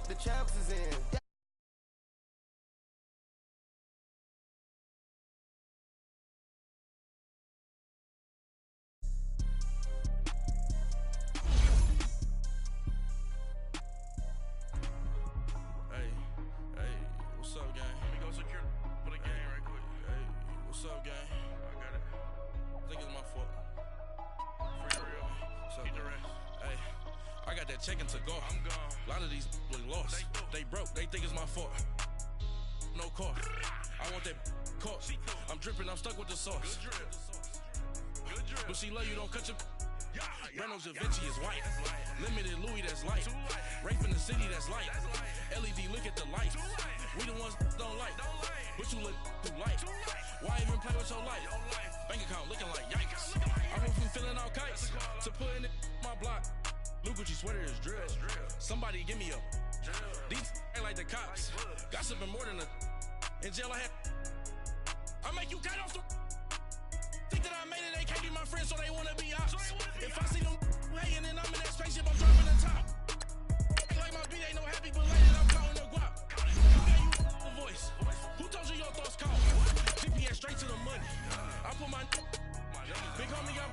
the champs is in. What's up, gang? Let me go secure for the game right quick. Hey, what's up, gang? I got it. I think it's my fault. Free real. What's up, hey, I got that check-in to go. I'm gone. A lot of these look lost. They broke. They think it's my fault. No car. I want that car. I'm dripping. I'm stuck with the sauce. Good drip. But she love you. Don't cut your... Reynolds Da Vinci is white. Limited Louis, that's light. Rape in the city, that's light. LED, look at the lights. We the ones don't like. But you look too light. Why even play with your life? Bank account looking like yikes. I went from filling out kites to putting it in my block. Blue Gucci sweater is drill. Somebody give me a... These ain't like the cops. Gossiping more than a... In jail I had... I make you cut off the... Think that I made it, they can't be my friends, so they wanna be ops. If I see them hating and I'm in that spaceship, I'm dropping the top. Ain't like my beat ain't no happy, but later I'm counting the guap. Who gave you the voice? Who told you your thoughts count? GPS straight to the money. I put my big homie up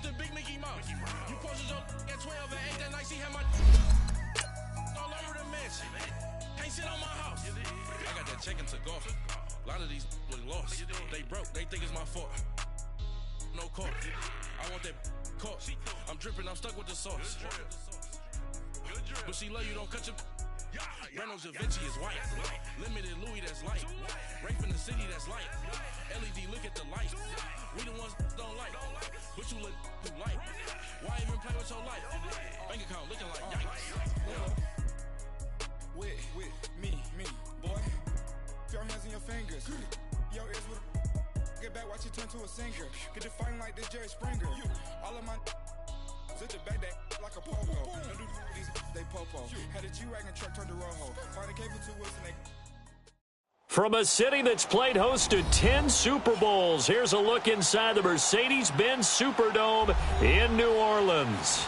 the big Mickey Mouse. You posted your at 12 and 8 that night, she had my all over the mansion. Can't sit on my house. I got that check-in to golf. A lot of these look lost. They broke. They think it's my fault. No car. I want that car. I'm dripping. I'm stuck with the sauce. But she love you. Don't cut your... Reynolds Da Vinci is white. Limited Louis, that's light. Rape in the city, that's light. LED, look at the lights. We the ones don't like. But you look too light. Why even play with your life? Bank account looking like yikes. With me, boy. Your hands in your fingers. Your ears with a... Get back, watch you turn to a singer. Get to fighting like this Jerry Springer. All of my... Sit the back that like a popo. No do these they popo. Had a G-Wagon truck turned to Rojo. Find a cable to us and they... From a city that's played host to 10 Super Bowls, here's a look inside the Mercedes-Benz Superdome in New Orleans.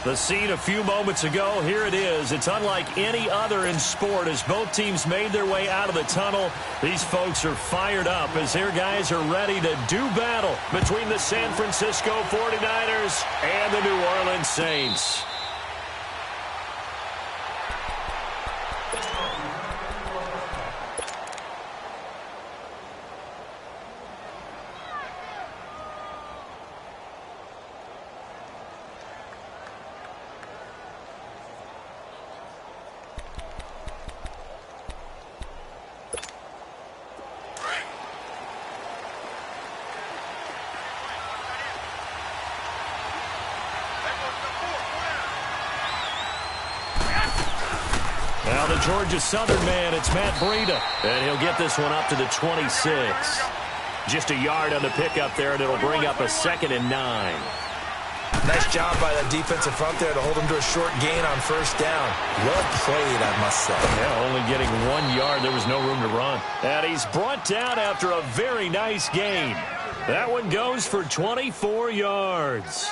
The scene a few moments ago, here it is. It's unlike any other in sport as both teams made their way out of the tunnel. These folks are fired up as their guys are ready to do battle between the San Francisco 49ers and the New Orleans Saints. Now the Georgia Southern man, it's Matt Breida, and he'll get this one up to the 26. Just a yard on the pickup there, and it'll bring up a 2nd and 9. Nice job by that defensive front there to hold him to a short gain on first down. Well played, I must say. Yeah, only getting 1 yard. There was no room to run. And he's brought down after a very nice gain. That one goes for 24 yards.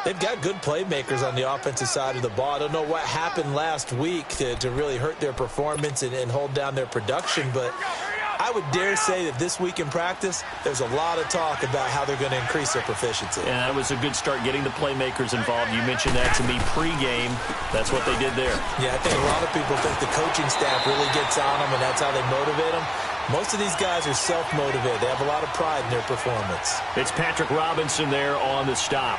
They've got good playmakers on the offensive side of the ball. I don't know what happened last week to really hurt their performance and hold down their production, but I would dare say that this week in practice, there's a lot of talk about how they're going to increase their proficiency. Yeah, that was a good start getting the playmakers involved. You mentioned that to me pregame. That's what they did there. Yeah, I think a lot of people think the coaching staff really gets on them, and that's how they motivate them. Most of these guys are self-motivated. They have a lot of pride in their performance. It's Patrick Robinson there on the stop.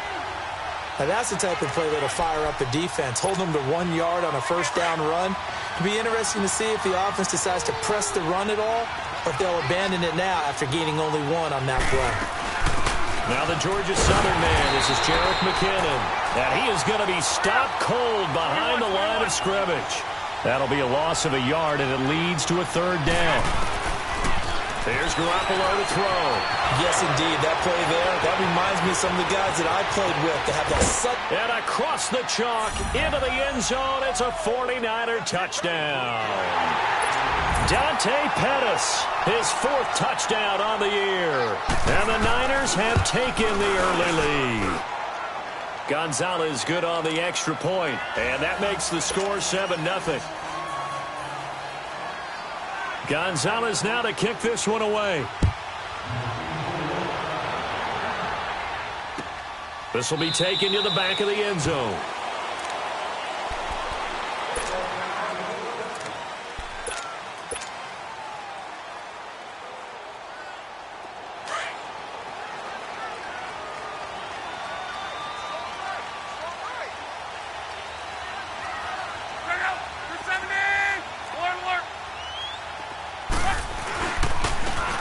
Now that's the type of play that'll fire up a defense, hold them to 1 yard on a first down run. It'll be interesting to see if the offense decides to press the run at all, or if they'll abandon it now after gaining only 1 on that play. Now the Georgia Southern man, this is Jerick McKinnon. And he is going to be stopped cold behind the line of scrimmage. That'll be a loss of a yard, and it leads to a 3rd down. Here's Garoppolo to throw. Yes, indeed. That play there, that reminds me of some of the guys that I played with to have that And across the chalk, into the end zone, it's a 49er touchdown. Dante Pettis, his 4th touchdown on the year. And the Niners have taken the early lead. Gonzalez good on the extra point, and that makes the score 7-0. Gonzalez now to kick this one away. This will be taken to the back of the end zone.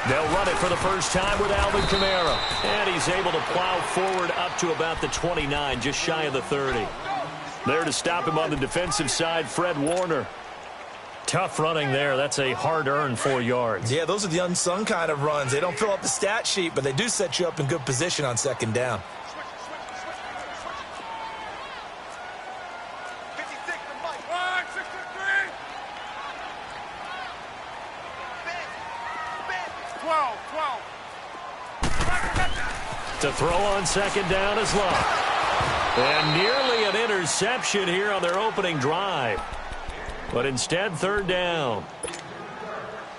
They'll run it for the first time with Alvin Kamara. And he's able to plow forward up to about the 29, just shy of the 30. There to stop him on the defensive side, Fred Warner. Tough running there. That's a hard-earned 4 yards. Yeah, those are the unsung kind of runs. They don't fill up the stat sheet, but they do set you up in good position on second down. To throw on second down is Locke. And nearly an interception here on their opening drive. But instead, third down.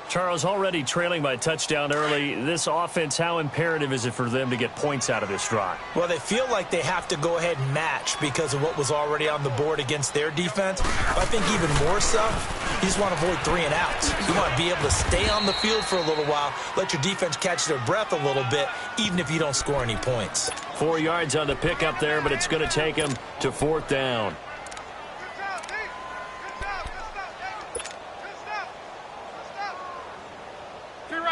Charles, already trailing by a touchdown early. This offense, how imperative is it for them to get points out of this drive? Well, they feel like they have to go ahead and match because of what was already on the board against their defense. But I think even more so, you just want to avoid 3 and outs. You want to be able to stay on the field for a little while, let your defense catch their breath a little bit, even if you don't score any points. 4 yards on the pickup there, but it's going to take them to fourth down.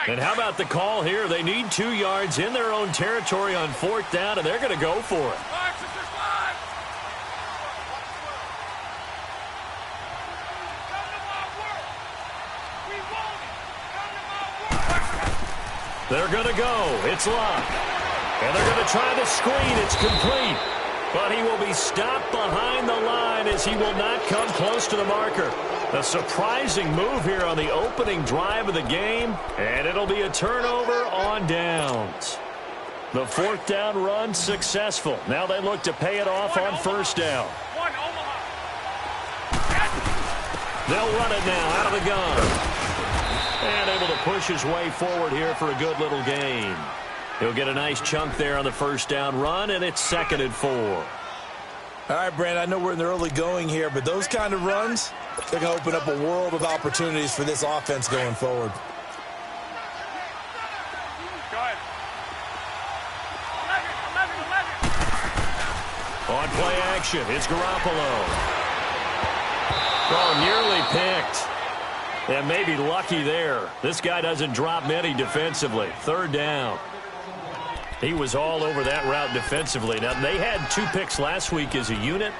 And how about the call here? They need 2 yards in their own territory on fourth down, and they're going to go for it. They're going to go. It's Locke. And they're going to try the screen. It's complete. But he will be stopped behind the line as he will not come close to the marker. A surprising move here on the opening drive of the game, and it'll be a turnover on downs. The fourth down run successful. Now they look to pay it off on first down. They'll run it now out of the gun. And able to push his way forward here for a good little gain. He'll get a nice chunk there on the first down run, and it's 2nd and 4. All right, Brandon, I know we're in the early going here, but those kind of runs, they're going to open up a world of opportunities for this offense going forward. Go ahead. 11. On play action, it's Garoppolo. Oh, nearly picked. And maybe lucky there. This guy doesn't drop many defensively. Third down. He was all over that route defensively. Now, they had 2 picks last week as a unit.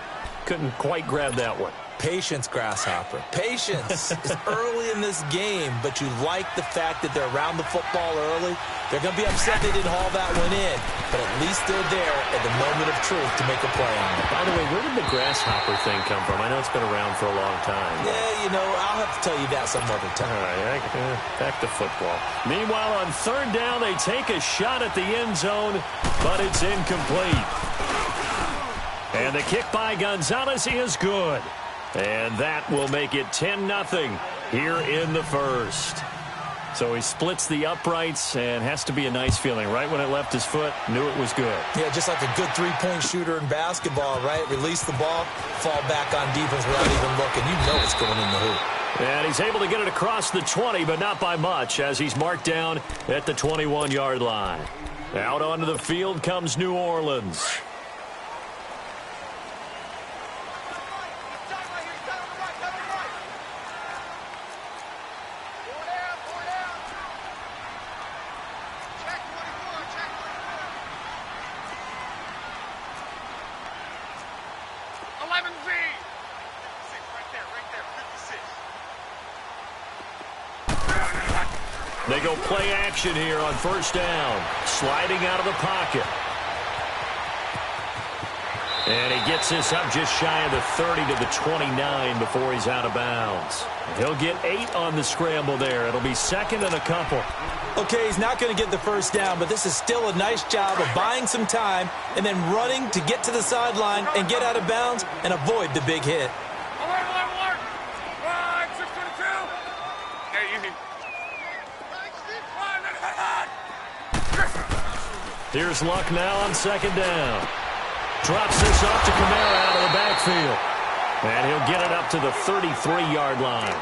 Couldn't quite grab that one. Patience, Grasshopper. Patience is early in this game, but you like the fact that they're around the football early. They're going to be upset they didn't haul that one in, but at least they're there at the moment of truth to make a play on it. By the way, where did the Grasshopper thing come from? I know it's been around for a long time. Yeah, you know, I'll have to tell you that some other time. All right, back to football. Meanwhile, on third down, they take a shot at the end zone, but it's incomplete. And the kick by Gonzalez is good. And that will make it 10-0 here in the first. So he splits the uprights and has to be a nice feeling. Right when it left his foot, knew it was good. Yeah, just like a good three-point shooter in basketball, right? Release the ball, fall back on defense without even looking. You know it's going in the hoop. And he's able to get it across the 20, but not by much, as he's marked down at the 21-yard line. Out onto the field comes New Orleans. They go play action here on first down. Sliding out of the pocket. And he gets this up just shy of the 30 to the 29 before he's out of bounds. He'll get 8 on the scramble there. It'll be second and a couple. Okay, he's not going to get the first down, but this is still a nice job of buying some time and then running to get to the sideline and get out of bounds and avoid the big hit. Alert! 622. Hey, easy. Here's Luck now on second down. Drops this off to Kamara out of the backfield. And he'll get it up to the 33-yard line.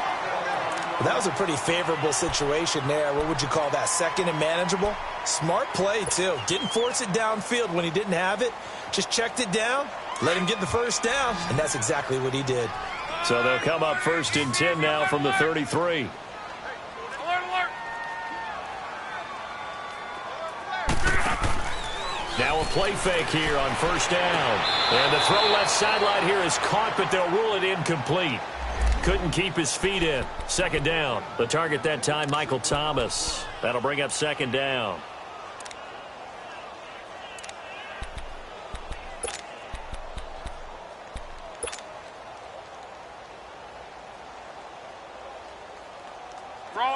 Well, that was a pretty favorable situation there. What would you call that? Second and manageable? Smart play, too. Didn't force it downfield when he didn't have it. Just checked it down, let him get the first down, and that's exactly what he did. So they'll come up first and 10 now from the 33. Alert! Now a play fake here on first down. And the throw left sideline here is caught, but they'll rule it incomplete. Couldn't keep his feet in. Second down. The target that time, Michael Thomas. That'll bring up second down.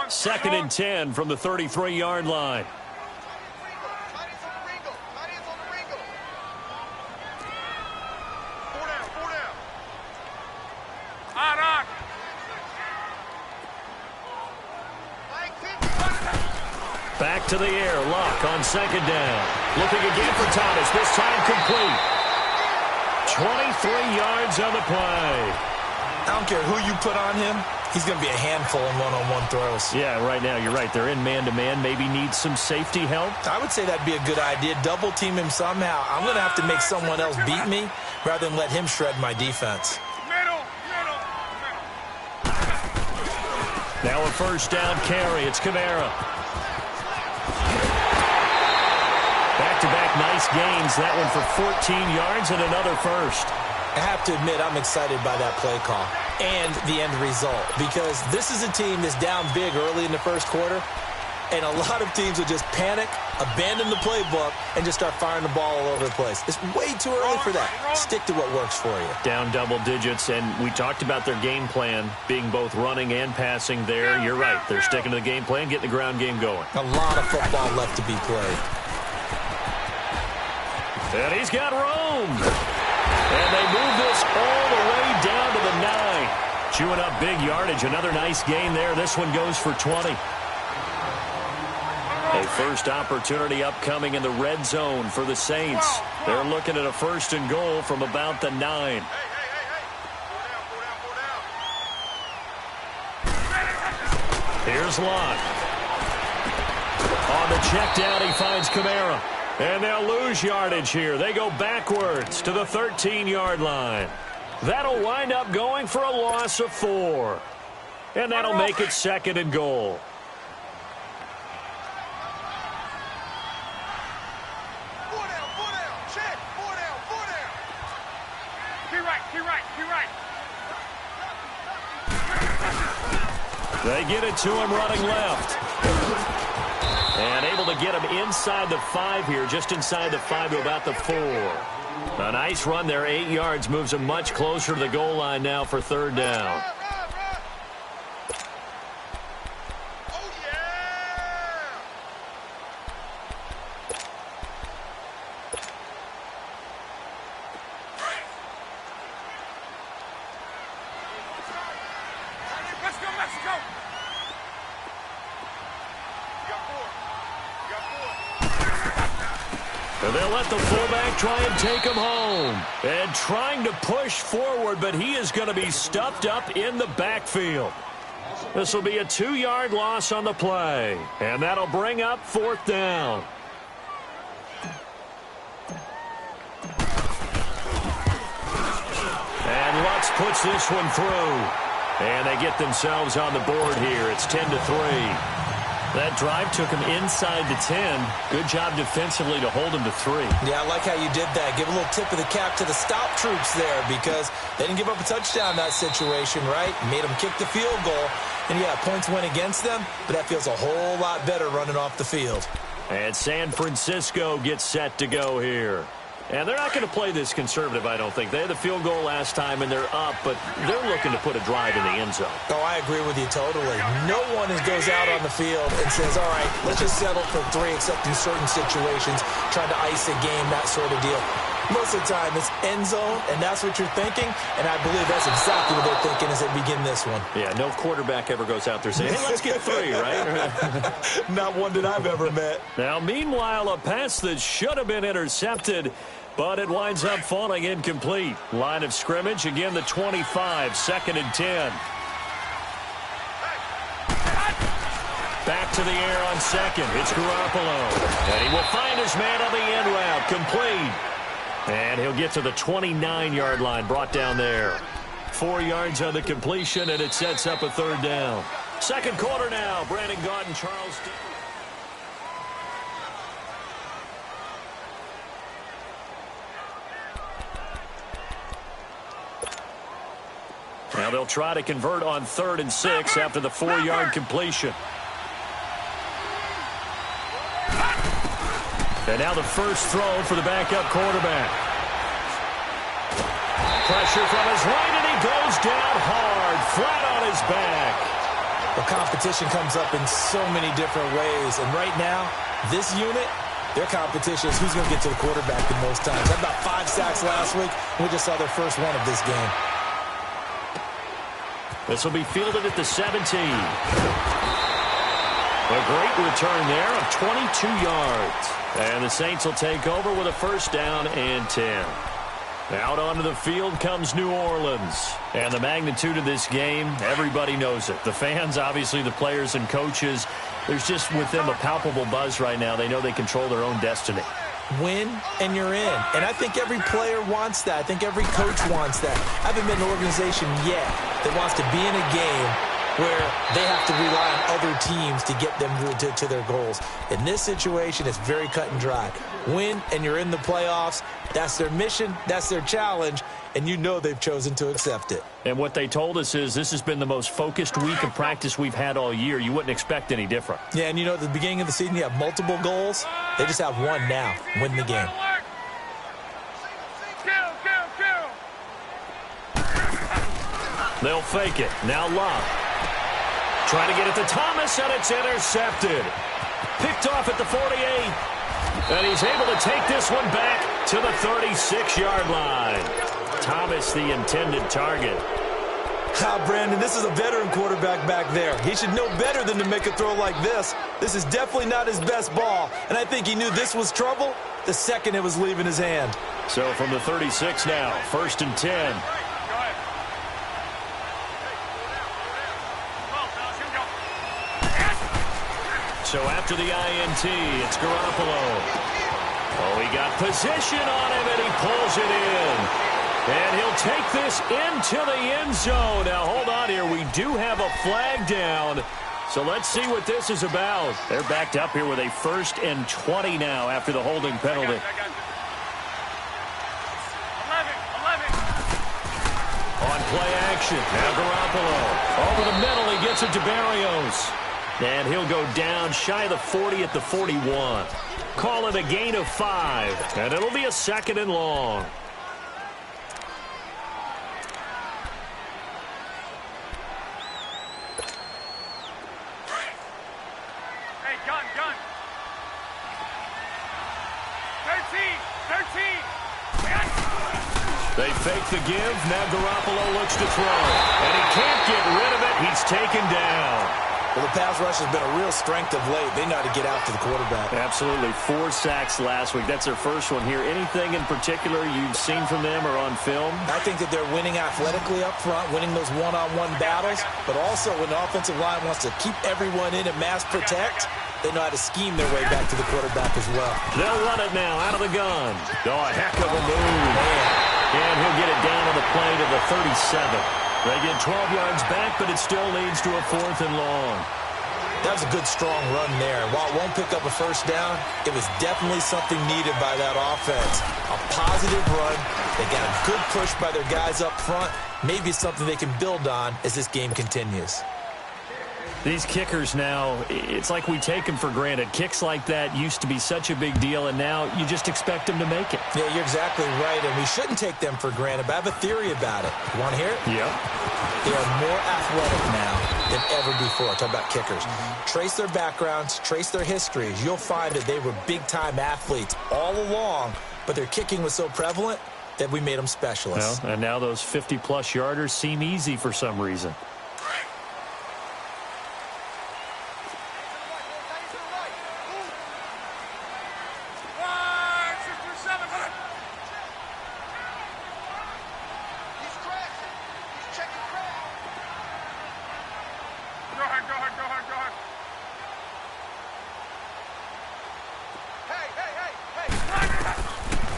Second and 10 from the 33-yard line. Back to the air. Luck on second down. Looking again for Thomas. This time complete. 23 yards on the play. I don't care who you put on him. He's going to be a handful in one-on-one throws. Yeah, right now, you're right. They're in man-to-man. Maybe need some safety help. I would say that'd be a good idea. Double team him somehow. I'm going to have to make someone else beat me rather than let him shred my defense. Now a first down carry. It's Kamara. Back-to-back nice gains. That one for 14 yards and another first. I have to admit, I'm excited by that play call and the end result because this is a team that's down big early in the first quarter, and a lot of teams will just panic, abandon the playbook, and just start firing the ball all over the place. It's way too early for that. Stick to what works for you. Down double digits, and we talked about their game plan being both running and passing there. You're right. They're sticking to the game plan, getting the ground game going. A lot of football left to be played. And he's got room. And they move this all the way down to the 9. Chewing up big yardage. Another nice gain there. This one goes for 20. A first opportunity upcoming in the red zone for the Saints. They're looking at a first and goal from about the 9. Here's Lott. On the check down, he finds Kamara. And they'll lose yardage here. They go backwards to the 13-yard line. That'll wind up going for a loss of 4. And that'll make it second and goal. They get it to him running left. And able to get him inside the 5 here, just inside the 5 to about the 4. A nice run there, 8 yards, moves him much closer to the goal line now for third down. And they'll let the fullback try and take him home. And trying to push forward, but he is going to be stuffed up in the backfield. This will be a 2-yard loss on the play. And that'll bring up fourth down. And Lutz puts this one through. And they get themselves on the board here. It's 10-3. That drive took him inside the 10. Good job defensively to hold him to 3. Yeah, I like how you did that. Give a little tip of the cap to the stop troops there because they didn't give up a touchdown in that situation, right? Made them kick the field goal. And, yeah, points went against them, but that feels a whole lot better running off the field. And San Francisco gets set to go here. And they're not going to play this conservative, I don't think. They had the field goal last time, and they're up, but they're looking to put a drive in the end zone. Oh, I agree with you totally. No one goes out on the field and says, all right, let's just settle for 3, except in certain situations, trying to ice a game, that sort of deal. Most of the time, it's end zone, and that's what you're thinking, and I believe that's exactly what they're thinking as they begin this one. Yeah, no quarterback ever goes out there saying, hey, let's get 3, right? Not one that I've ever met. Now, meanwhile, a pass that should have been intercepted, but it winds up falling incomplete. Line of scrimmage, again, the 25, 2nd and 10. Back to the air on 2nd. It's Garoppolo. And he will find his man on the end route, complete. And he'll get to the 29-yard line, brought down there. 4 yards on the completion, and it sets up a 3rd down. 2nd quarter now. Brandon Gaudin, Charles D. Now they'll try to convert on 3rd and 6 after the 4-yard completion. And now the first throw for the backup quarterback. Pressure from his right, and he goes down hard, flat on his back. The competition comes up in so many different ways, and right now, this unit, their competition is who's going to get to the quarterback the most times. They had about 5 sacks last week. We just saw their first one of this game. This will be fielded at the 17. A great return there of 22 yards. And the Saints will take over with a 1st down and 10. Out onto the field comes New Orleans. And the magnitude of this game, everybody knows it. The fans, obviously the players and coaches, there's just with them a palpable buzz right now. They know they control their own destiny. Win, and you're in. And I think every player wants that. I think every coach wants that. I haven't been an organization yet that wants to be in a game where they have to rely on other teams to get them to their goals. In this situation, it's very cut and dry. Win, and you're in the playoffs. That's their mission. That's their challenge. And you know they've chosen to accept it. And what they told us is this has been the most focused week of practice we've had all year. You wouldn't expect any different. Yeah, and you know, at the beginning of the season, you have multiple goals. They just have one now, win the game. They'll fake it. Now Love. Trying to get it to Thomas, and it's intercepted. Picked off at the 48. And he's able to take this one back to the 36-yard line. Thomas, the intended target. Brandon, this is a veteran quarterback back there. He should know better than to make a throw like this. This is definitely not his best ball. And I think he knew this was trouble the second it was leaving his hand. So from the 36 now, 1st and 10. So after the INT, it's Garoppolo. Oh, he got position on him, and he pulls it in. And he'll take this into the end zone. Now, hold on here. We do have a flag down. So let's see what this is about. They're backed up here with a 1st and 20 now after the holding penalty. 11. On play action. Now Garoppolo. Over the middle, he gets it to Barrios. And he'll go down shy of the 40 at the 41. Call it a gain of 5. And it'll be a 2nd and long. Hey, gun. 13. They fake the give. Now Garoppolo looks to throw. And he can't get rid of it. He's taken down. Well, the pass rush has been a real strength of late. They know how to get out to the quarterback. Absolutely. 4 sacks last week. That's their first one here. Anything in particular you've seen from them or on film? I think that they're winning athletically up front, winning those one-on-one battles, but also when the offensive line wants to keep everyone in and mass protect, they know how to scheme their way back to the quarterback as well. They'll run it now out of the gun. Oh, a heck of a move. And he'll get it down on the play to the 37. They get 12 yards back, but it still leads to a 4th and long. That was a good, strong run there. While it won't pick up a 1st down, it was definitely something needed by that offense. A positive run. They got a good push by their guys up front. Maybe something they can build on as this game continues. These kickers now, it's like we take them for granted. Kicks like that used to be such a big deal, and now you just expect them to make it. Yeah, you're exactly right, and we shouldn't take them for granted, but I have a theory about it. You want to hear it? Yep. They are more athletic now than ever before. Talk about kickers. Trace their backgrounds, trace their histories. You'll find that they were big-time athletes all along, but their kicking was so prevalent that we made them specialists. Well, and now those 50-plus yarders seem easy for some reason.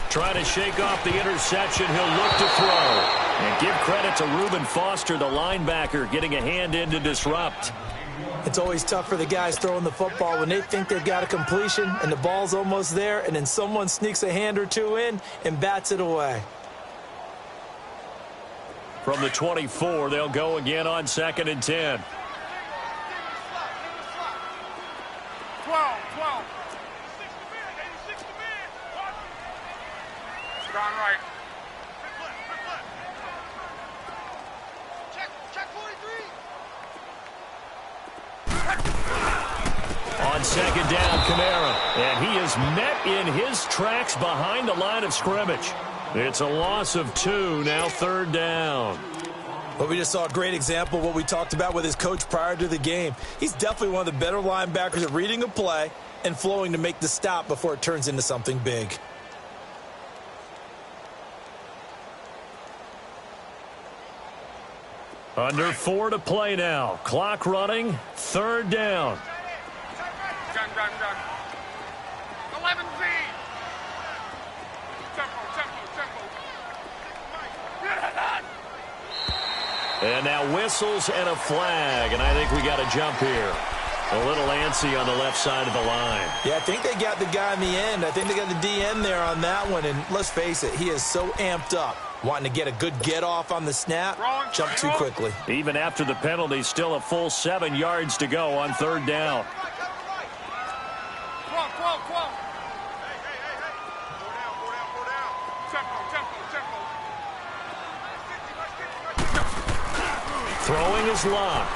Trying to shake off the interception. He'll look to throw. And give credit to Reuben Foster, the linebacker, getting a hand in to disrupt. It's always tough for the guys throwing the football when they think they've got a completion and the ball's almost there, and then someone sneaks a hand or two in and bats it away. From the 24, they'll go again on 2nd and 10. 12. Gone right. Check 43. On 2nd down, Kamara. And he is met in his tracks behind the line of scrimmage. It's a loss of 2, now 3rd down. Well, we just saw a great example of what we talked about with his coach prior to the game. He's definitely one of the better linebackers at reading a play and flowing to make the stop before it turns into something big. Under 4 to play now. Clock running. 3rd down. Gun. 11 Z. Tempo. And now whistles and a flag. And I think we got a jump here. A little antsy on the left side of the line. Yeah, I think they got the guy in the end. I think they got the DN there on that one. And let's face it, he is so amped up, wanting to get a good get-off on the snap, jump too quickly. Even after the penalty, still a full 7 yards to go on 3rd down. Quo. Tempo. Throwing is locked.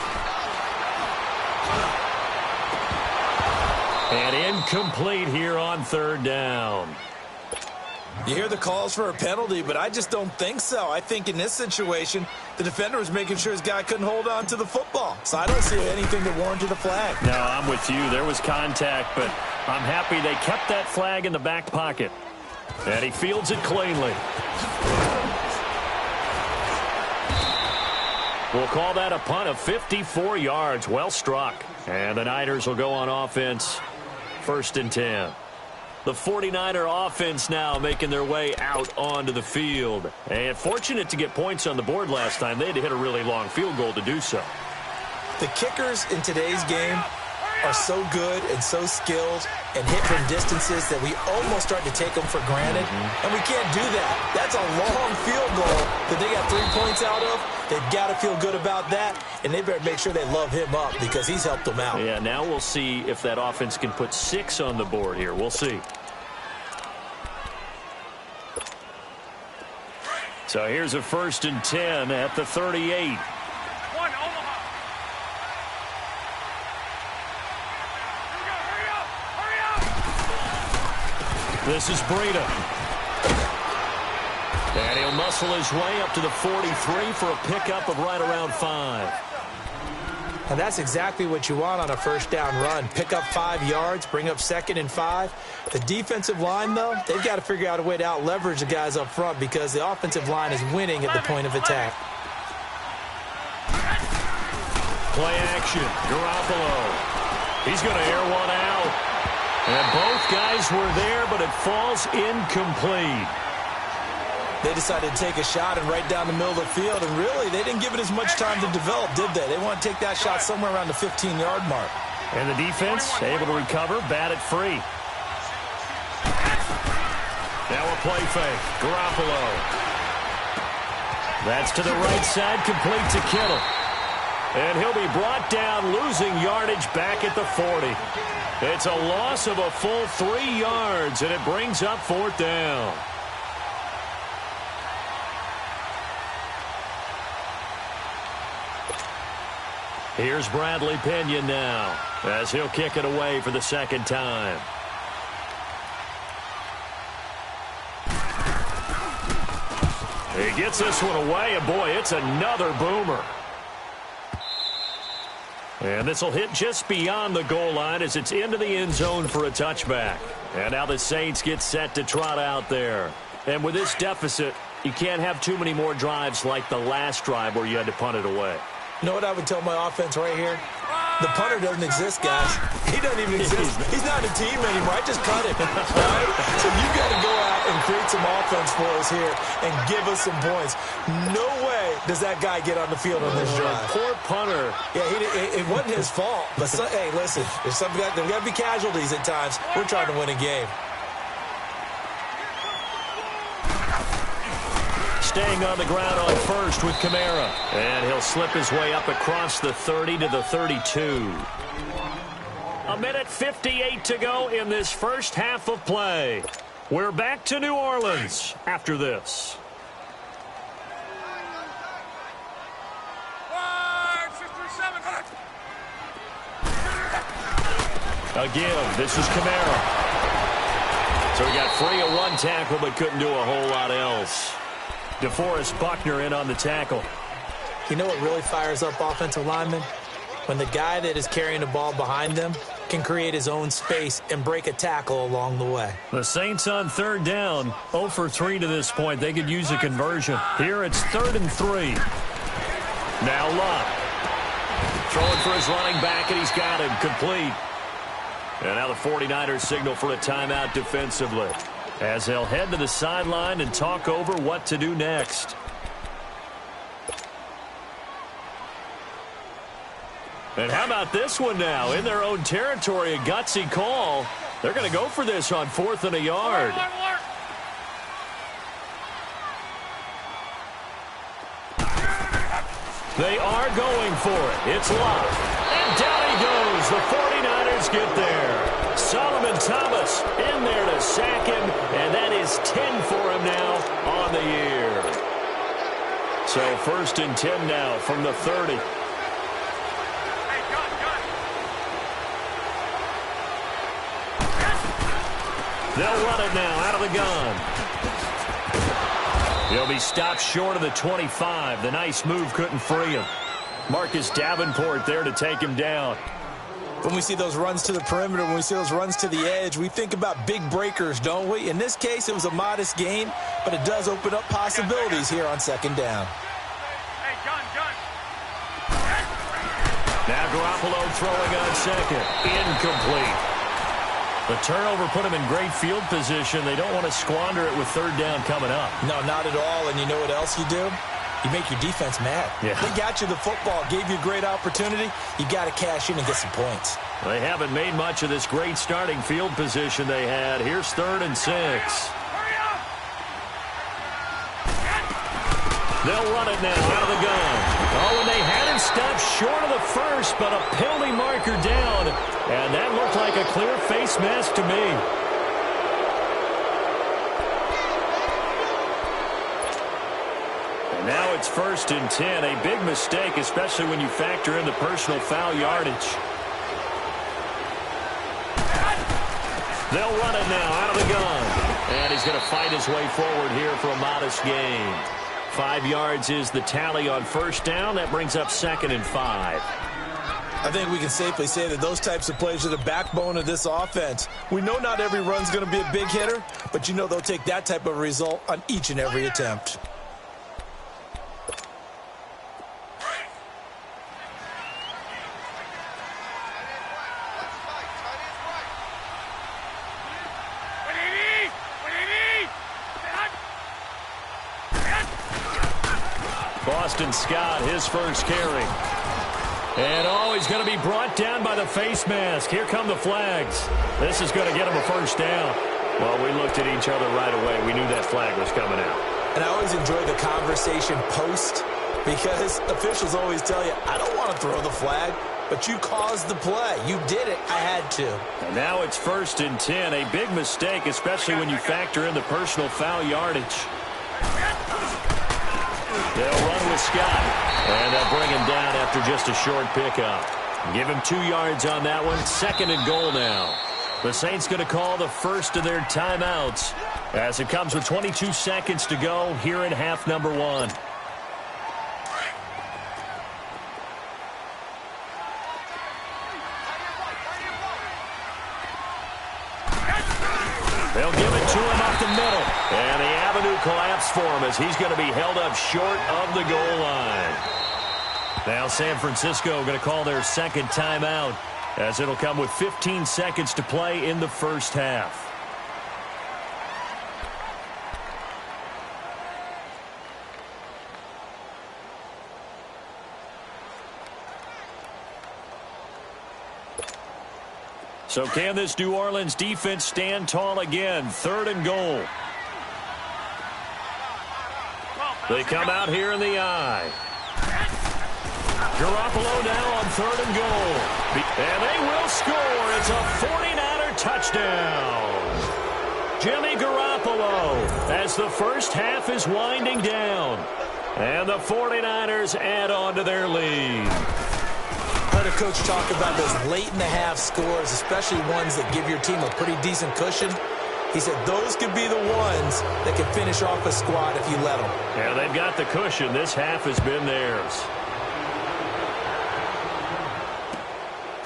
And incomplete here on 3rd down. You hear the calls for a penalty, but I just don't think so. I think in this situation, the defender was making sure his guy couldn't hold on to the football. So I don't see anything that warranted a flag. No, I'm with you. There was contact, but I'm happy they kept that flag in the back pocket. And he fields it cleanly. We'll call that a punt of 54 yards. Well struck. And the Niners will go on offense. 1st and 10. The 49er offense now making their way out onto the field. And fortunate to get points on the board last time. They had to hit a really long field goal to do so. The kickers in today's game are so good and so skilled and hit from distances that we almost start to take them for granted. And we can't do that. That's a long field goal that they got 3 points out of. They've got to feel good about that, and they better make sure they love him up because he's helped them out. Yeah, now we'll see if that offense can put 6 on the board here. We'll see. So here's a 1st and 10 at the 38. This is Breida. And he'll muscle his way up to the 43 for a pickup of right around 5. And that's exactly what you want on a 1st down run. Pick up 5 yards, bring up 2nd and 5. The defensive line, though, they've got to figure out a way to out-leverage the guys up front because the offensive line is winning at the point of attack. Play action. Garoppolo. He's going to air one out. And both guys were there, but it falls incomplete. They decided to take a shot and right down the middle of the field, and really, they didn't give it as much time to develop, did they? They want to take that shot somewhere around the 15-yard mark. And the defense able to recover, bat it free. Now a play fake. Garoppolo. That's to the right side, complete to Kittle. And he'll be brought down, losing yardage back at the 40. It's a loss of a full 3 yards, and it brings up 4th down. Here's Bradley Pinion now, as he'll kick it away for the 2nd time. He gets this one away, and boy, it's another boomer. And this will hit just beyond the goal line as it's into the end zone for a touchback. And now the Saints get set to trot out there. And with this deficit, you can't have too many more drives like the last drive where you had to punt it away. You know what I would tell my offense right here? The punter doesn't exist, guys. He doesn't even exist. He's not a team anymore. I just cut him. Right? So you've got to go out and create some offense for us here and give us some points. No way does that guy get on the field on this drive. Poor punter. Yeah, it wasn't his fault. But, hey, listen, there's got to be casualties at times. We're trying to win a game. Staying on the ground on first with Kamara. And he'll slip his way up across the 30 to the 32. 1:58 to go in this first half of play. We're back to New Orleans after this. Again, this is Kamara. So he got free of one tackle but couldn't do a whole lot else. DeForest Buckner in on the tackle. You know what really fires up offensive linemen? When the guy that is carrying the ball behind them can create his own space and break a tackle along the way. The Saints on 3rd down, 0 for 3 to this point. They could use a conversion. Here it's 3rd and 3. Now Lott. Throwing for his running back, and he's got him complete. And now the 49ers signal for a timeout defensively, as they'll head to the sideline and talk over what to do next. And how about this one now? In their own territory, a gutsy call. They're going to go for this on 4th and a yard. They are going for it. It's Lott. And down he goes. The 49ers get there. Solomon Thomas in there to sack him, and that is 10 for him now on the year. So 1st and 10 now from the 30. They'll run it now out of the gun. He'll be stopped short of the 25. The nice move couldn't free him. Marcus Davenport there to take him down. When we see those runs to the perimeter, when we see those runs to the edge, we think about big breakers, don't we? In this case, it was a modest gain, but it does open up possibilities here on 2nd down. Now Garoppolo throwing on 2nd. Incomplete. The turnover put him in great field position. They don't want to squander it with 3rd down coming up. No, not at all. And you know what else you do? You make your defense mad. Yeah. They got you the football, gave you a great opportunity. You got to cash in and get some points. They haven't made much of this great starting field position they had. Here's 3rd and 6. They'll run it now out of the gun. Oh, and they had him stopped short of the first, but a penalty marker down. And that looked like a clear face mask to me. And now it's 1st and 10. A big mistake, especially when you factor in the personal foul yardage. They'll run it now out of the gun. And he's going to fight his way forward here for a modest gain. 5 yards is the tally on 1st down. That brings up 2nd and 5. I think we can safely say that those types of plays are the backbone of this offense. We know not every run's going to be a big hitter, but you know they'll take that type of result on each and every attempt. Boston Scott, his first carry. And oh, he's going to be brought down by the face mask. Here come the flags. This is going to get him a 1st down. Well, we looked at each other right away. We knew that flag was coming out. And I always enjoy the conversation post because officials always tell you, I don't want to throw the flag, but you caused the play. You did it. I had to. And now it's 1st and 10. A big mistake, especially when you factor in the personal foul yardage. They'll run with Scott, and they'll bring him down after just a short pickup. Give him 2 yards on that one. 2nd and goal now. The Saints going to call the first of their timeouts as it comes with 22 seconds to go here in half number 1. They'll give it to him up the middle. And the avenue collapsed for him as he's going to be held up short of the goal line. Now San Francisco going to call their 2nd timeout as it'll come with 15 seconds to play in the first half. So can this New Orleans defense stand tall again? 3rd and goal. They come out here in the eye. Garoppolo now on 3rd and goal. And they will score. It's a 49er touchdown. Jimmy Garoppolo as the first half is winding down. And the 49ers add on to their lead. Heard a coach talk about those late-in-the-half scores, especially ones that give your team a pretty decent cushion. He said those could be the ones that can finish off a squad if you let them. Yeah, they've got the cushion. This half has been theirs.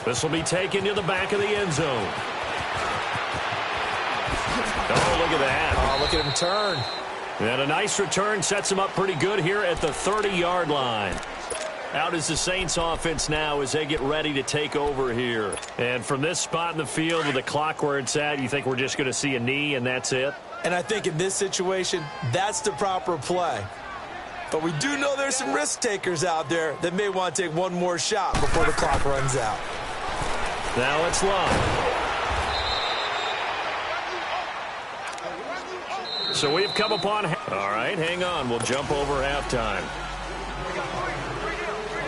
This will be taken to the back of the end zone. Oh, look at that. Oh, look at him turn. And a nice return sets him up pretty good here at the 30-yard line. Out is the Saints offense now as they get ready to take over here. And from this spot in the field with the clock where it's at, you think we're just going to see a knee and that's it? And I think in this situation, that's the proper play. But we do know there's some risk takers out there that may want to take one more shot before the clock runs out. Now it's Love. So we've come upon... All right, hang on. We'll jump over halftime.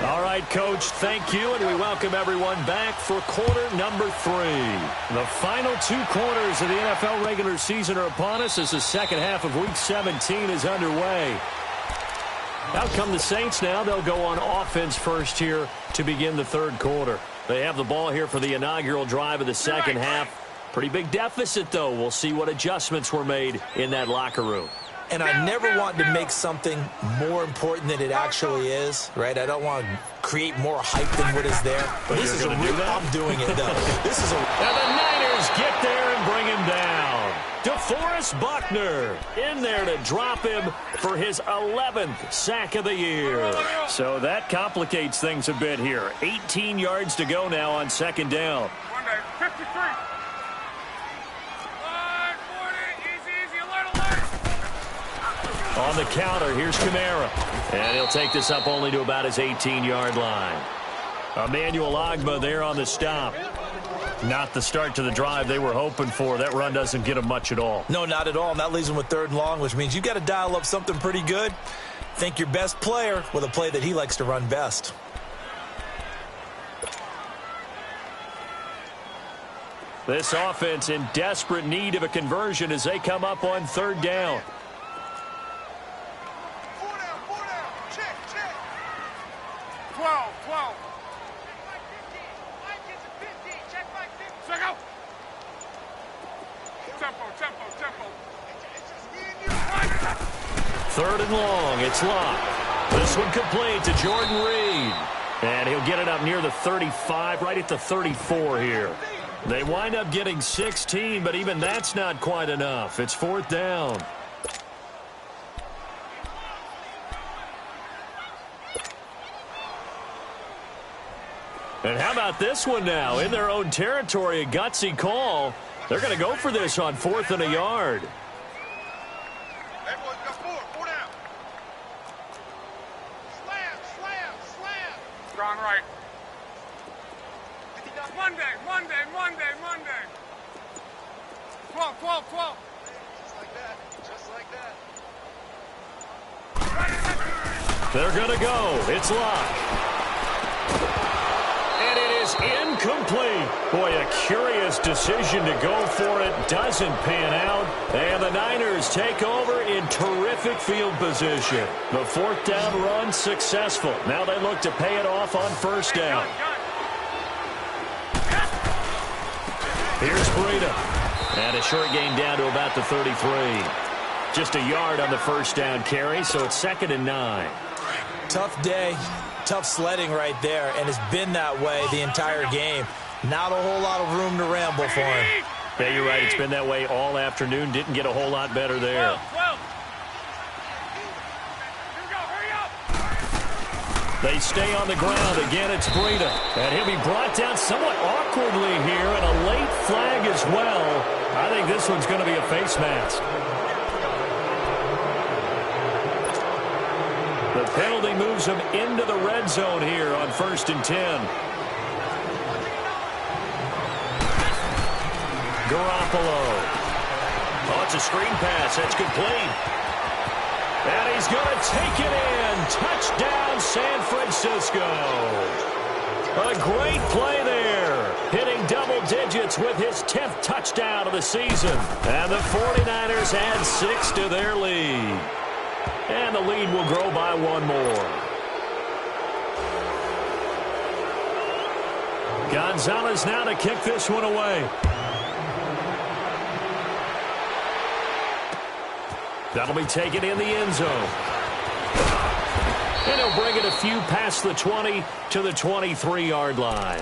All right, Coach, thank you, and we welcome everyone back for quarter number 3. The final 2 quarters of the NFL regular season are upon us as the second half of Week 17 is underway. Out come the Saints now. They'll go on offense first here to begin the 3rd quarter. They have the ball here for the inaugural drive of the second half. Pretty big deficit, though. We'll see what adjustments were made in that locker room. And I never want to make something more important than it actually is, right? I don't want to create more hype than what is there. But this is a real... I'm doing it, though. This is a... And the Niners get there and bring him down. DeForest Buckner in there to drop him for his 11th sack of the year. So that complicates things a bit here. 18 yards to go now on 2nd down. 53. On the counter, here's Kamara. And he'll take this up only to about his 18-yard line. Emmanuel Ogbah there on the stop. Not the start to the drive they were hoping for. That run doesn't get them much at all. No, not at all. And that leaves them with 3rd and long, which means you've got to dial up something pretty good. Think your best player with a play that he likes to run best. This offense in desperate need of a conversion as they come up on 3rd down. 12. Check out. Tempo. 3rd and long. It's locked. This one complete to Jordan Reed. And he'll get it up near the 35, right at the 34 here. They wind up getting 16, but even that's not quite enough. It's 4th down. And how about this one now? In their own territory, a gutsy call. They're going to go for this on 4th and a yard. Hey, boys, got 4 down. Slam. Strong right. Monday. 12. Just like that. They're going to go. It's Locke. And it is incomplete. Boy, a curious decision to go for it. Doesn't pan out. And the Niners take over in terrific field position. The fourth down run successful. Now they look to pay it off on first down. Here's Breida. And a short gain down to about the 33. Just a yard on the first down carry, so it's 2nd and 9. Tough day, tough sledding right there, and it's been that way the entire game. Not a whole lot of room to ramble for him. Yeah, you're right. It's been that way all afternoon. Didn't get a whole lot better there. They stay on the ground. Again, it's Breida. And he'll be brought down somewhat awkwardly here, and a late flag as well. I think this one's going to be a face mask. The penalty moves him into the red zone here on 1st and 10. Garoppolo. Oh, it's a screen pass. That's complete. And he's going to take it in. Touchdown, San Francisco. A great play there. Hitting double digits with his 10th touchdown of the season. And the 49ers add 6 to their lead. And the lead will grow by 1 more. Gonzalez now to kick this one away. That'll be taken in the end zone. And he'll bring it a few past the 20 to the 23-yard line.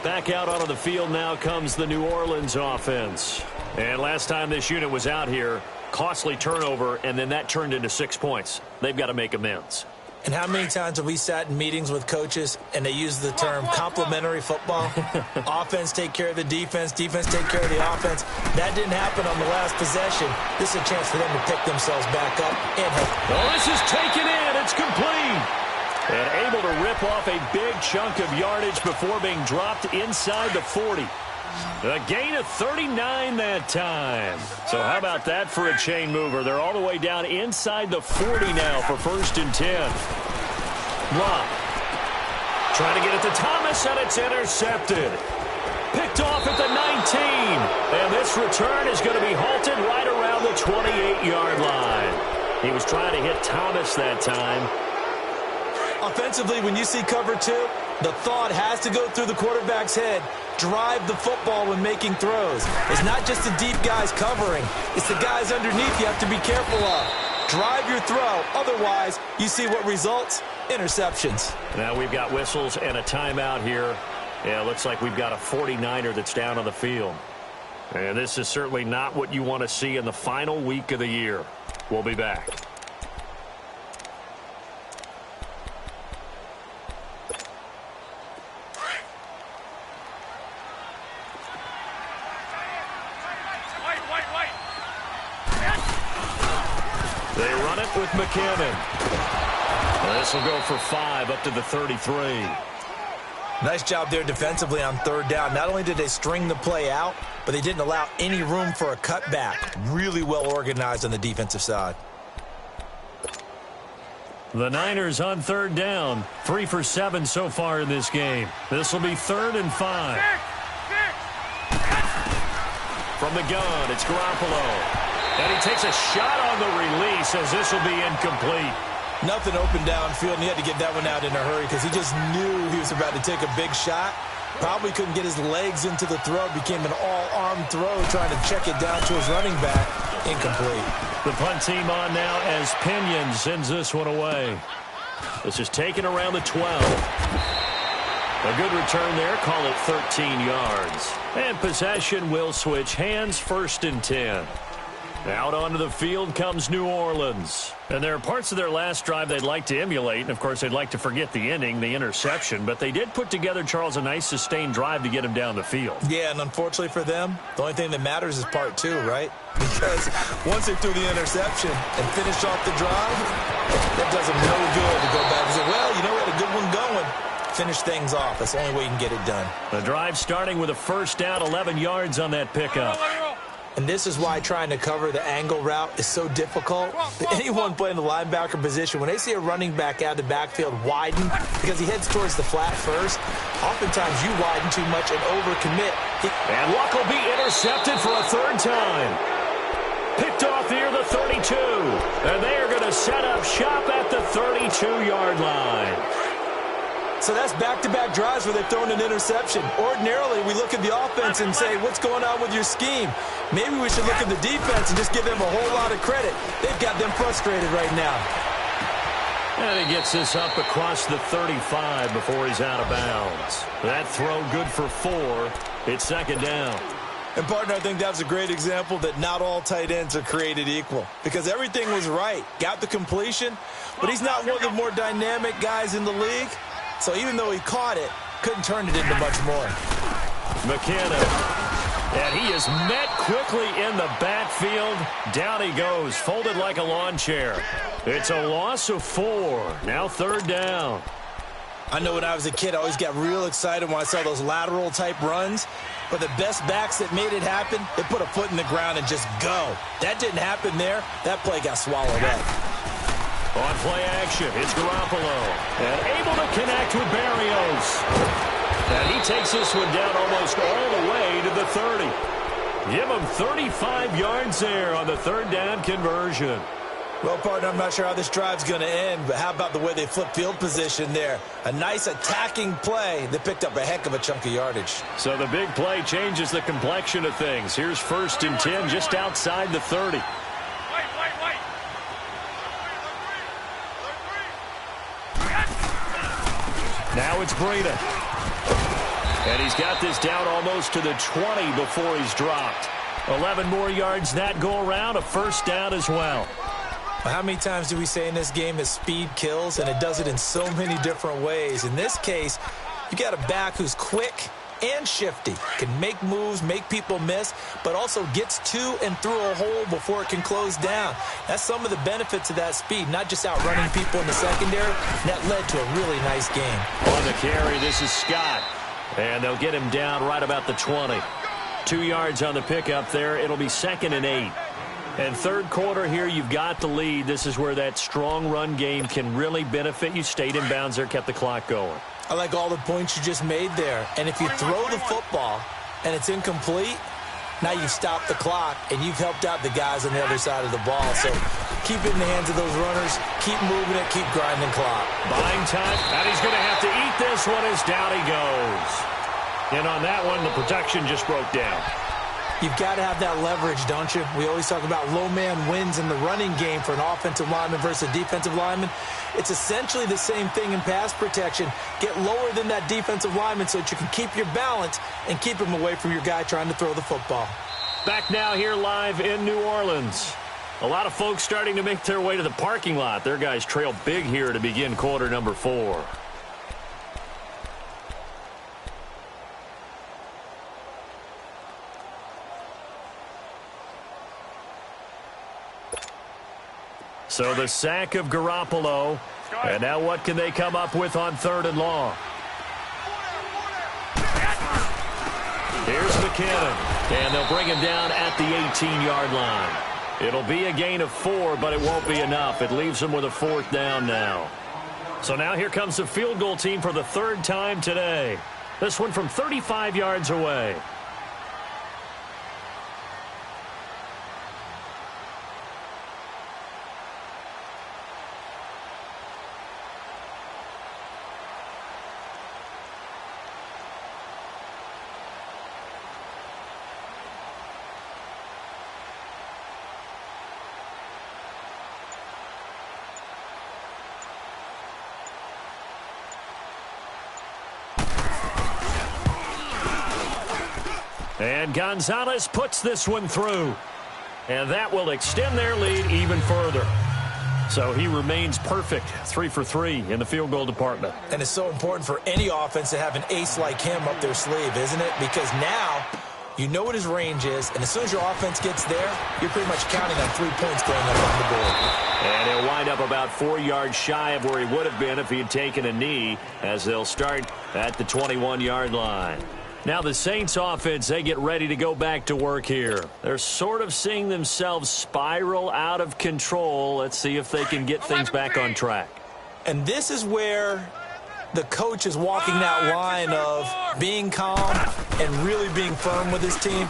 Back out onto the field now comes the New Orleans offense. And last time this unit was out here, costly turnover, and then that turned into 6 points. They've got to make amends. And how many times have we sat in meetings with coaches and they use the term complementary football? Offense take care of the defense, defense take care of the offense. That didn't happen on the last possession. This is a chance for them to pick themselves back up and help. Oh, this is taken in. It's complete. And able to rip off a big chunk of yardage before being dropped inside the 40. A gain of 39 that time. So how about that for a chain mover? They're all the way down inside the 40 now for 1st and 10. Locke trying to get it to Thomas, and it's intercepted. Picked off at the 19. And this return is going to be halted right around the 28-yard line. He was trying to hit Thomas that time. Offensively, when you see cover 2, the thought has to go through the quarterback's head. Drive the football when making throws. It's not just the deep guys covering. It's the guys underneath you have to be careful of. Drive your throw. Otherwise, you see what results? Interceptions. Now we've got whistles and a timeout here. Yeah, it looks like we've got a 49er that's down on the field. And this is certainly not what you want to see in the final week of the year. We'll be back. They run it with McKinnon. This will go for 5 up to the 33. Nice job there defensively on 3rd down. Not only did they string the play out, but they didn't allow any room for a cutback. Really well organized on the defensive side. The Niners on 3rd down. 3 for 7 so far in this game. This will be 3rd and 5. From the gun, it's Garoppolo. And he takes a shot on the release as this will be incomplete. Nothing open downfield, and he had to get that one out in a hurry because he just knew he was about to take a big shot. Probably couldn't get his legs into the throw. Became an all-arm throw, trying to check it down to his running back. Incomplete. The punt team on now as Pinion sends this one away. This is taken around the 12. A good return there. Call it 13 yards. And possession will switch hands. 1st and 10. Out onto the field comes New Orleans. And there are parts of their last drive they'd like to emulate. And, of course, they'd like to forget the ending, the interception. But they did put together, Charles, a nice sustained drive to get him down the field. Yeah, and unfortunately for them, the only thing that matters is part 2, right? Because once they threw the interception and finished off the drive, that does them no good to go back and say, well, you know, we had a good one going. Finish things off. That's the only way you can get it done. The drive starting with a 1st down, 11 yards on that pickup. And this is why trying to cover the angle route is so difficult. Anyone playing the linebacker position, when they see a running back out of the backfield widen because he heads towards the flat first, oftentimes you widen too much and overcommit. And Luck will be intercepted for a third time. Picked off near the 32. And they are going to set up shop at the 32-yard line. So that's back-to-back drives where they've thrown an interception. Ordinarily, we look at the offense and say, what's going on with your scheme? Maybe we should look at the defense and just give them a whole lot of credit. They've got them frustrated right now. And he gets this up across the 35 before he's out of bounds. That throw good for 4. It's second down. And, partner, I think that's a great example that not all tight ends are created equal. Because everything was right. Got the completion, but he's not one of the more dynamic guys in the league. So even though he caught it, couldn't turn it into much more. McKinnon. And he is met quickly in the backfield. Down he goes, folded like a lawn chair. It's a loss of 4. Now third down. I know when I was a kid, I always got real excited when I saw those lateral-type runs. But the best backs that made it happen, they put a foot in the ground and just go. That didn't happen there. That play got swallowed up. On play action, it's Garoppolo. And able to connect with Barrios. And he takes this one down almost all the way to the 30. Give him 35 yards there on the third down conversion. Well, partner, I'm not sure how this drive's going to end, but how about the way they flip field position there? A nice attacking play that picked up a heck of a chunk of yardage. So the big play changes the complexion of things. Here's 1st and 10 just outside the 30. Now it's Breida. And he's got this down almost to the 20 before he's dropped. 11 more yards that go around, a first down as well. How many times do we say in this game that speed kills, and it does it in so many different ways? In this case, you got a back who's quick and shifty, can make moves, make people miss, but also gets to and through a hole before it can close down. That's some of the benefits of that speed, not just outrunning people in the secondary. That led to a really nice game. On the carry, this is Scott, and they'll get him down right about the 20. 2 yards on the pickup there. It'll be 2nd and 8. And third quarter here, you've got the lead. This is where that strong run game can really benefit you. Stayed in bounds there, kept the clock going. I like all the points you just made there. And if you throw the football and it's incomplete, now you've stopped the clock and you've helped out the guys on the other side of the ball. So keep it in the hands of those runners. Keep moving it. Keep grinding clock. Buying time. And he's going to have to eat this one as down he goes. And on that one, the protection just broke down. You've got to have that leverage, don't you? We always talk about low man wins in the running game for an offensive lineman versus a defensive lineman. It's essentially the same thing in pass protection. Get lower than that defensive lineman so that you can keep your balance and keep him away from your guy trying to throw the football. Back now here live in New Orleans. A lot of folks starting to make their way to the parking lot. Their guys trail big here to begin quarter number 4. So the sack of Garoppolo. And now what can they come up with on 3rd and long? Here's McKinnon. And they'll bring him down at the 18-yard line. It'll be a gain of 4, but it won't be enough. It leaves them with a 4th down now. So now here comes the field goal team for the 3rd time today. This one from 35 yards away. And Gonzalez puts this one through. And that will extend their lead even further. So he remains perfect, 3 for 3 in the field goal department. And it's so important for any offense to have an ace like him up their sleeve, isn't it? Because now you know what his range is, and as soon as your offense gets there, you're pretty much counting on 3 points going up on the board. And he'll wind up about 4 yards shy of where he would have been if he had taken a knee, as they'll start at the 21-yard line. Now the Saints offense, they get ready to go back to work here. They're sort of seeing themselves spiral out of control. Let's see if they can get things back on track. And this is where the coach is walking that line of being calm and really being firm with his team.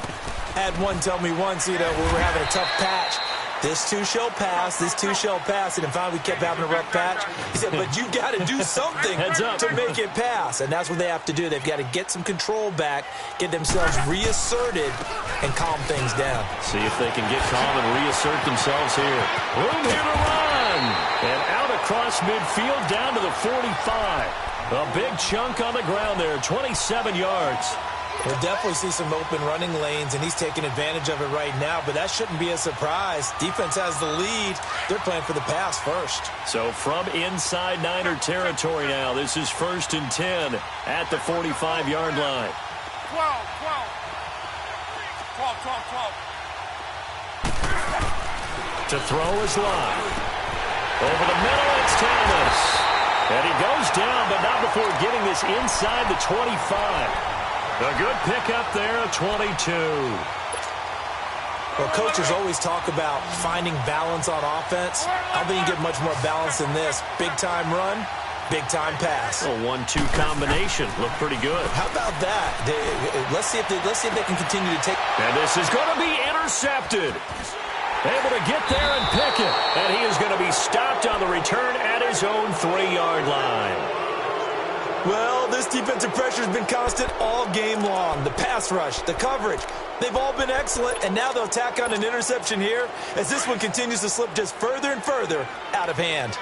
I had one tell me once, we were having a tough patch. This too shall pass, this too shall pass. And finally we kept having a rough patch. He said, but you got to do something to make it pass. And that's what they have to do. They've got to get some control back, get themselves reasserted, and calm things down. See if they can get calm and reassert themselves here. Room here to run. And out across midfield down to the 45. A big chunk on the ground there, 27 yards. We'll definitely see some open running lanes, and he's taking advantage of it right now, but that shouldn't be a surprise. Defense has the lead. They're playing for the pass first. So from inside Niner territory now, this is 1st and 10 at the 45-yard line. 12. To throw is Lott. Over the middle, it's Thomas. And he goes down, but not before getting this inside the 25. A good pickup there of 22. Well, coaches always talk about finding balance on offense. I don't think you get much more balance than this. Big-time run, big-time pass. A 1-2 combination. Looked pretty good. How about that? Let's see if they can continue to take. And this is going to be intercepted. Able to get there and pick it. And he is going to be stopped on the return at his own 3-yard line. Well, this defensive pressure has been constant all game long. The pass rush, the coverage, they've all been excellent, and now they'll tack on an interception here as this one continues to slip just further and further out of hand.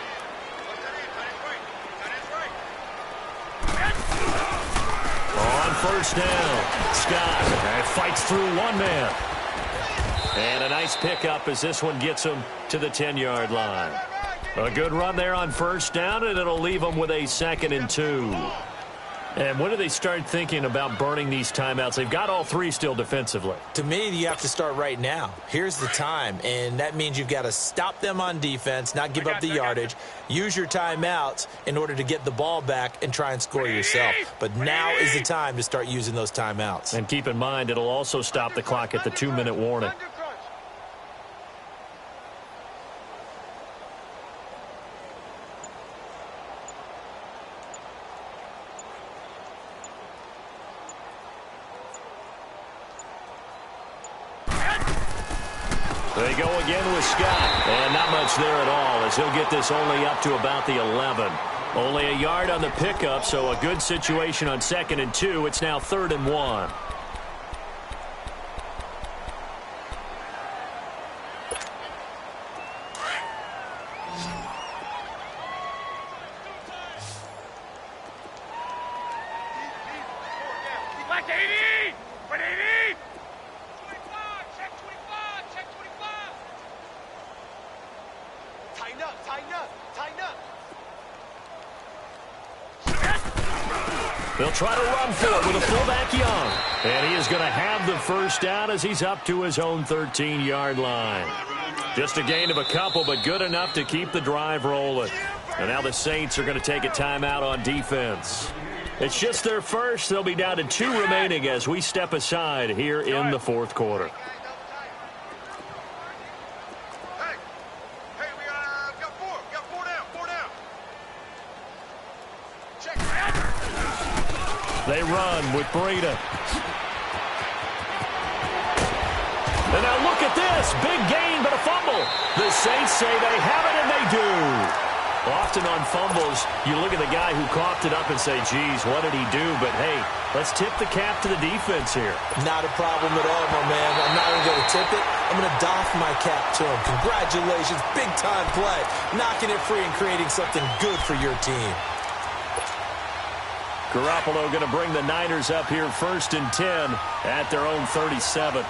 On first down, Scott fights through one man. And a nice pickup as this one gets him to the 10-yard line. A good run there on first down, and it'll leave them with a 2nd and 2. And when do they start thinking about burning these timeouts? They've got all three still defensively. To me, you have to start right now. Here's the time, and that means you've got to stop them on defense, not give up the yardage, use your timeouts in order to get the ball back and try and score yourself. But now is the time to start using those timeouts. And keep in mind, it'll also stop the clock at the 2-minute warning. They go again with Scott. And not much there at all as he'll get this only up to about the 11. Only a yard on the pickup, so a good situation on 2nd and 2. It's now 3rd and 1. They'll try to run for it with a fullback Young. And he is going to have the first down as he's up to his own 13-yard line. Just a gain of a couple, but good enough to keep the drive rolling. And now the Saints are going to take a timeout on defense. It's just their first. They'll be down to 2 remaining as we step aside here in the 4th quarter. They run with Breida. And now look at this. Big gain, but a fumble. The Saints say they have it, and they do. Often on fumbles, you look at the guy who coughed it up and say, geez, what did he do? But, hey, let's tip the cap to the defense here. Not a problem at all, my man. I'm not even going to tip it. I'm going to doff my cap to him. Congratulations. Big-time play. Knocking it free and creating something good for your team. Garoppolo going to bring the Niners up here 1st and 10 at their own 37.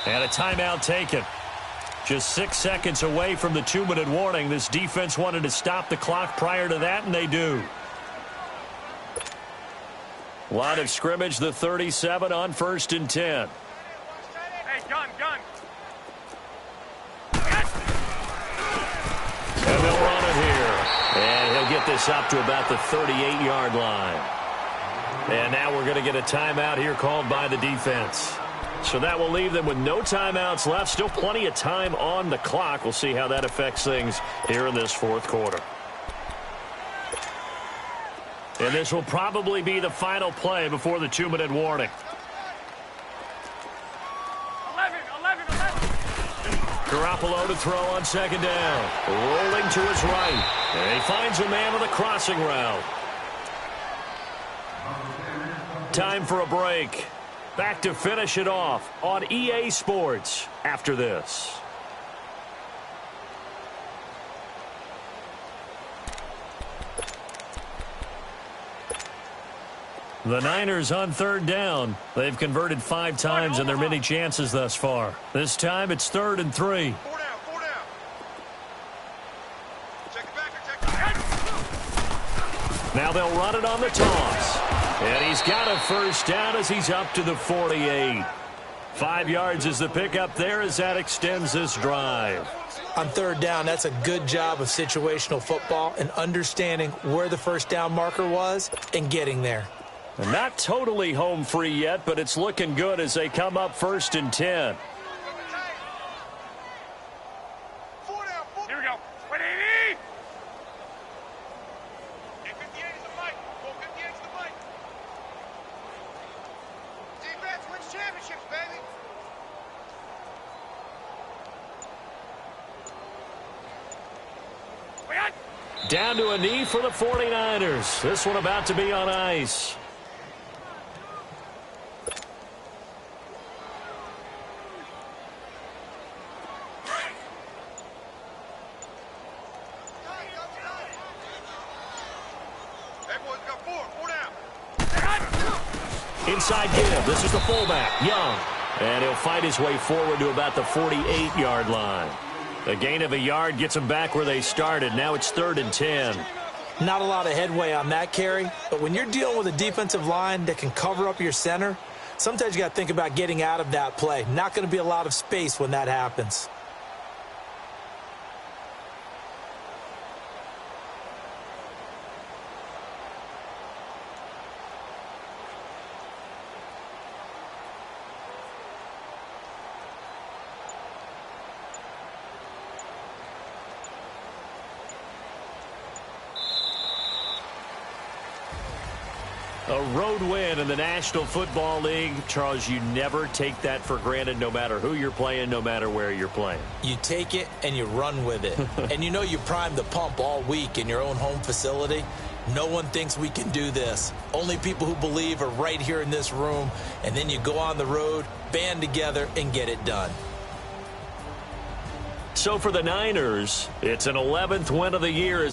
And a timeout taken. Just 6 seconds away from the 2-minute warning. This defense wanted to stop the clock prior to that, and they do. Line of scrimmage, the 37 on 1st and 10. Gun. And they'll run it here. And he'll get this up to about the 38-yard line. And now we're going to get a timeout here called by the defense. So that will leave them with no timeouts left. Still plenty of time on the clock. We'll see how that affects things here in this fourth quarter. And this will probably be the final play before the 2-minute warning. 11. Garoppolo to throw on second down. Rolling to his right. And he finds a man on the crossing route. Time for a break. Back to finish it off on EA Sports after this. The Niners on third down. They've converted 5 times in their many chances thus far. This time it's 3rd and 3. 4 down. Check it back. Now they'll run it on the toss. And he's got a first down as he's up to the 48. 5 yards is the pickup there as that extends this drive. On third down, that's a good job of situational football and understanding where the first down marker was and getting there. And not totally home free yet, but it's looking good as they come up 1st and 10. 4 down. Here we go. 180. 58 is the mic. 58 is the mic. Defense wins championships, baby. Down to a knee for the 49ers. This one about to be on ice. Inside give. This is the fullback, Young. And he'll fight his way forward to about the 48-yard line. A gain of a yard gets them back where they started. Now it's 3rd and 10. Not a lot of headway on that carry, but when you're dealing with a defensive line that can cover up your center, sometimes you got to think about getting out of that play. Not going to be a lot of space when that happens. A road win in the National Football League. Charles, you never take that for granted no matter who you're playing, no matter where you're playing. You take it and you run with it. And you know you primed the pump all week in your own home facility. No one thinks we can do this. Only people who believe are right here in this room. And then you go on the road, band together, and get it done. So for the Niners, it's an 11th win of the year.